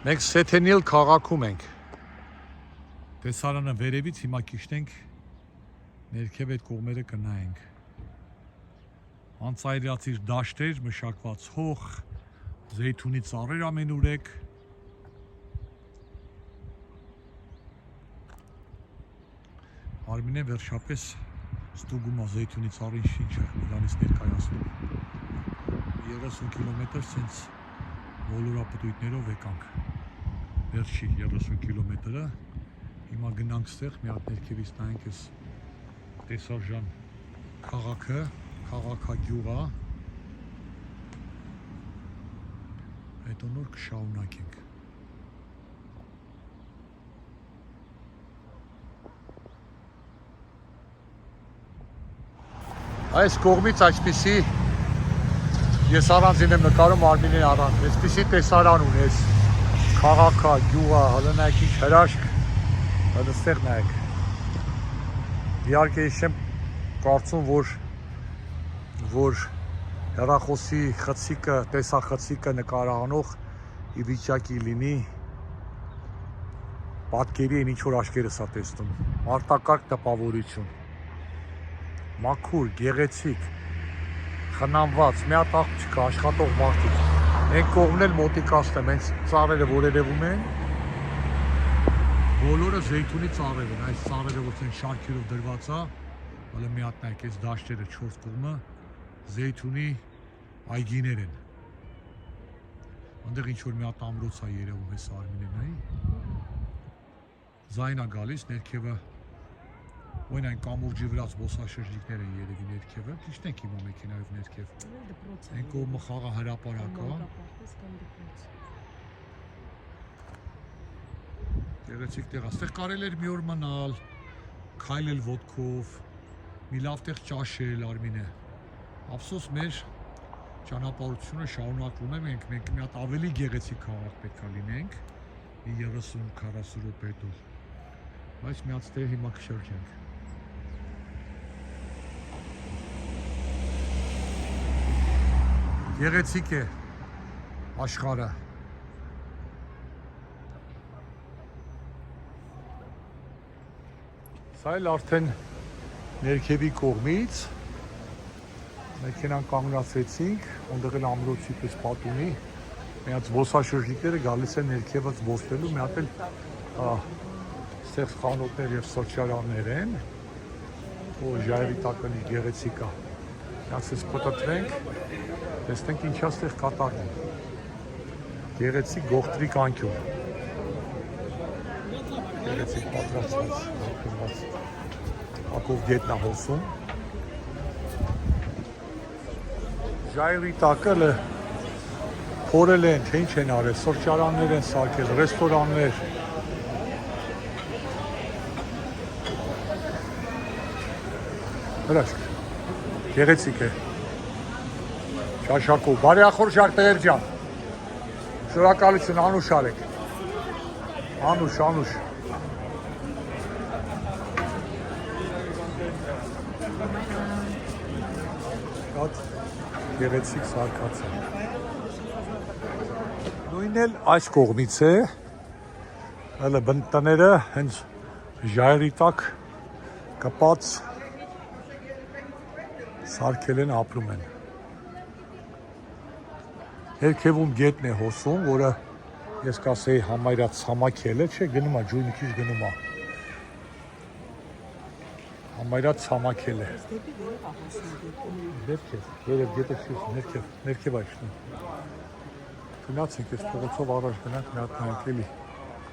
Մենք Սեթենիլ քաղաքում ենք։ Տեսարանը վերևից հիմա կիշտենք ներքև այդ կողմերը կնայենք։ Անծայրացիր դաշտեր, մշակված հող, զեյթունի ծառեր ամենուրեք։ Արմինեն վերջապես ստուգում է զեյթունի ծառին ինչ է նրանից ներկայացնում։ 30 կիլոմետր սենց ոլորապտույտներով եկանք։ Վերջի 30 կիլոմետրը։ Հիմա գնանք ստեղ, մի հատ ներքևից նայենք այս տեսարժան քաղաքը, քաղաքագյուղը։ Հետո նոր կշարունակենք։ Այս կողմից այսպիսի ես առանձին եմ նկարում Արմինեն առանց, այսպիսի տեսարան ունես, քաղաքը, գյուղը, հələ նայեք ինչ հրաշք, հələ ստեղ նայեք։ Իհարկե ես չեմ կարծում, որ հեռախոսի խցիկը, տեսախցիկը նկարահանող ի վիճակի լինի պատկերի են ինչ-որ աչքերս է տեսնում, արտակարգ տպավորություն, մաքուր, գեղեցիկ, խնամված, մի հատ աղջիկը, աշխատող մարդիկ, ենք կողմն էլ մոտիկացն եմ, հենց ծառերը, որ երևում են, բոլորը զեյթունի ծառեր են, այս ծառերը, որ են շարքերով դրված է, հələ մի հատ նայեք, այս դաշտերը 4 կողմը զեյթունի այգիներ են, այնտեղ ինչ-որ մի հատ ամրոց է երևում, այս Արմինեն, ձայն է գալիս, ներքևը Ոյն այն կամուրջի վրա զբոսաշրջիկներ են երևի ներքևը, ճիշտ ենք հիմա մեքենայով ներքև։ Այն կողմը խաղը հրապարակ է։ Գեղեցիկ տեղ է։ Այստեղ կարել էր մի օր մնալ, քայլել ոտքով, մի լավ տեղ ճաշել Արմինե։ Ափսոս մեր ճանապարհությունը շարունակվում է, մենք մի հատ ավելի գեղեցիկ քաղաք պետք է լինենք, մի 30-40 րոպե հետո։ Բայց մի հատ տեղ հիմա կշրջենք։ Գեղեցիկ է աշխարհը։ Սա էլ արդեն ներքևի կողմից մեքենան կանգնացրեցինք, այնտեղ էլ ամրոցի պես պատ ունի, մի հատ զբոսաշրջիկները գալիս են ներքևը զբոսնելու, մի հատ էլ ստեղ խանութներ եւ սրճարաններ են, որ ժայռի տակնի գեղեցիկ է։ Այսպես փոթաթվենք, տեսնենք ինչա ստեղ կատարվում։ Գեղեցիկ գողտրիկ անկյուն։ Գեղեցիկ պատրաստված, ապրված։ Ակով գետնա հոսում։ Ժայռի տակը փորել են, թե ինչ են արել, սրճարաններ են սարքել, ռեստորաններ։ Հրաշք։ Գեղեցիկ է։ Շաշակով, բարի ախորժակ տղեր ջան, շնորհակալություն, Անուշ արեք, Անուշ, շատ գեղեցիկ սարքած է, նույնն էլ այս կողմից է, հələ բնտները հենց ժայռի տակ կպած սարքել են, ապրում են։ Ներքևում գետն է հոսում, որը ես կասեի համարյա ցամաքել է, չէ, գնում է, ջուրը մի քիչ գնում է։ Համարյա ցամաքել է։ Ներքև գետը չի, ներքև այստեղ։ Գնացինք, այս փողոցով առաջ գնանք, մի հատ նայենք էլի,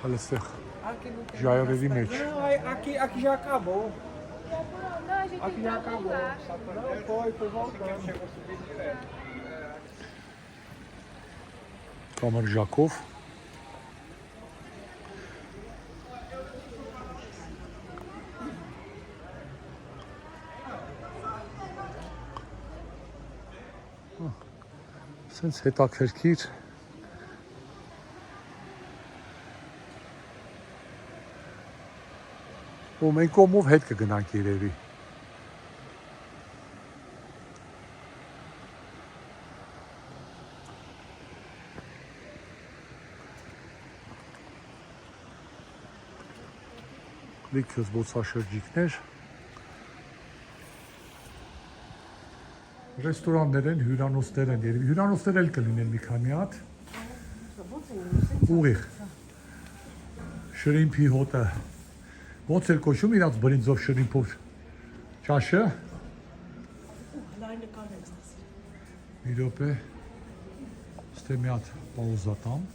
հələ ստեղ ժայռերի մեջ։ Aqui já acabou. Não, a gente Aqui já acabou. Foi. Կամրջակով։ Սենց հետաքրքիր։ Ու մենք կողմով հետ կգնանք երևի։ լիքը զբոսաշրջիկներ։ Ռեստորաններ են, հյուրանոցներ են, երևի հյուրանոցներ էլ կլինեն մի քանի հատ։ Ուղիղ։ Շրիմփի հոտը։ Ոնց էր կոչում իրաց բրինձով շրիմփով ճաշը։ Մի րոպե։ Ստե մի հատ պաուզա տամ։